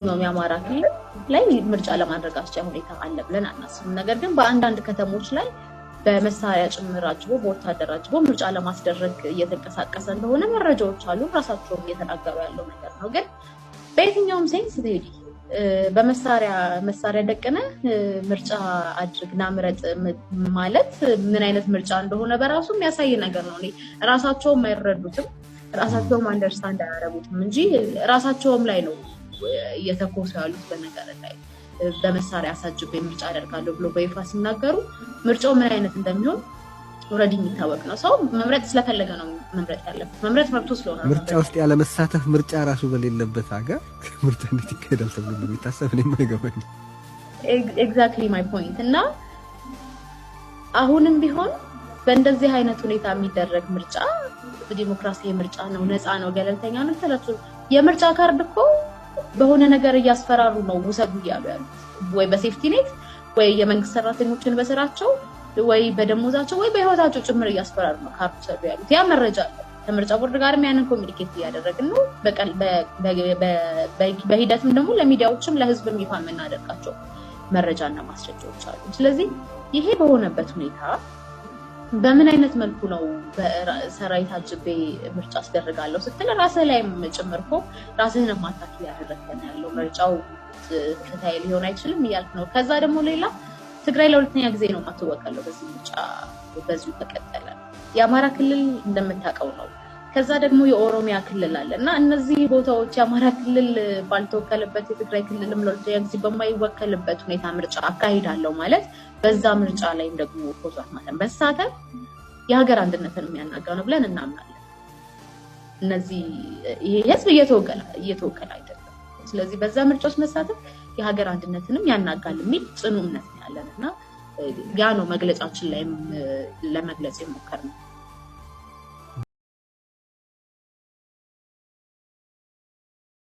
ነው የአማራ ክልል ላይ ምርጫ ለማድረግ አስቻይ ሁኔታ አለ ብለን አናስብም። ነገር ግን በአንዳንድ ከተሞች ላይ በመሳሪያ ጭምር አጅቦ በወታደር አጅቦ ምርጫ ለማስደረግ እየተንቀሳቀሰ እንደሆነ መረጃዎች አሉ። ራሳቸውም እየተናገሩ ያለው ነገር ነው። ግን በየትኛውም ሴንስ ቴዲ በመሳሪያ ደቀነ ምርጫ አድርግና ምረጥ ማለት ምን አይነት ምርጫ እንደሆነ በራሱ የሚያሳይ ነገር ነው። ራሳቸውም አይረዱትም፣ ራሳቸውም አንደርስታንድ አያረጉትም እንጂ ራሳቸውም ላይ ነው እየተኮሱ ያሉት። በነገር ላይ በመሳሪያ አሳጅቤ ምርጫ አደርጋለሁ ብሎ በይፋ ሲናገሩ ምርጫው ምን አይነት እንደሚሆን ኦልሬዲ የሚታወቅ ነው። ሰው መምረጥ ስለፈለገ ነው መምረጥ ያለበት። መምረጥ መብቱ ስለሆነ ምርጫ ውስጥ ያለ መሳተፍ ምርጫ ራሱ በሌለበት ሀገር ምርጫ እንዴት ይካሄዳል ተብሎ የሚታሰብ ነው የማይገባኝ። ኤግዛክትሊ ማይ ፖይንት። እና አሁንም ቢሆን በእንደዚህ አይነት ሁኔታ የሚደረግ ምርጫ ዲሞክራሲያዊ ምርጫ ነው፣ ነፃ ነው፣ ገለልተኛ ነው ተላችሁ የምርጫ ካርድ እኮ በሆነ ነገር እያስፈራሩ ነው ውሰዱ እያሉ ያሉት። ወይ በሴፍቲ ኔት ወይ የመንግስት ሰራተኞችን በስራቸው ወይ በደሞዛቸው ወይ በህይወታቸው ጭምር እያስፈራሩ ነው ካርድ ውሰዱ ያሉት። ያ መረጃ አለ። ከምርጫ ቦርድ ጋርም ያንን ኮሚኒኬት እያደረግን ነው። በሂደትም ደግሞ ለሚዲያዎችም ለህዝብም ይፋ የምናደርጋቸው መረጃና ማስረጃዎች አሉ። ስለዚህ ይሄ በሆነበት ሁኔታ በምን አይነት መልኩ ነው በሰራዊት አጅቤ ምርጫ አስደርጋለሁ ስትል ራስህ ላይም ጭምር እኮ ራስህን ማታክ ያደረከን ያለው ምርጫው ፍትሃዊ ሊሆን አይችልም እያልክ ነው። ከዛ ደግሞ ሌላ ትግራይ ለሁለተኛ ጊዜ ነው የማትወከለው በዚህ ምርጫ በዚሁ ተቀጠለ። የአማራ ክልል እንደምታውቀው ነው። ከዛ ደግሞ የኦሮሚያ ክልል አለ እና እነዚህ ቦታዎች የአማራ ክልል ባልተወከለበት የትግራይ ክልልም ለሁለተኛ ጊዜ በማይወከልበት ሁኔታ ምርጫ አካሂዳለሁ ማለት በዛ ምርጫ ላይም ደግሞ ፖዛት ማለት መሳተፍ የሀገር አንድነትን የሚያናጋ ነው ብለን እናምናለን። እነዚህ ይሄ ህዝብ እየተወከለ አይደለም። ስለዚህ በዛ ምርጫዎች መሳተፍ የሀገር አንድነትንም ያናጋል የሚል ጽኑ እምነት ያለን እና ያ ነው መግለጫችን ላይም ለመግለጽ የሞከርነው።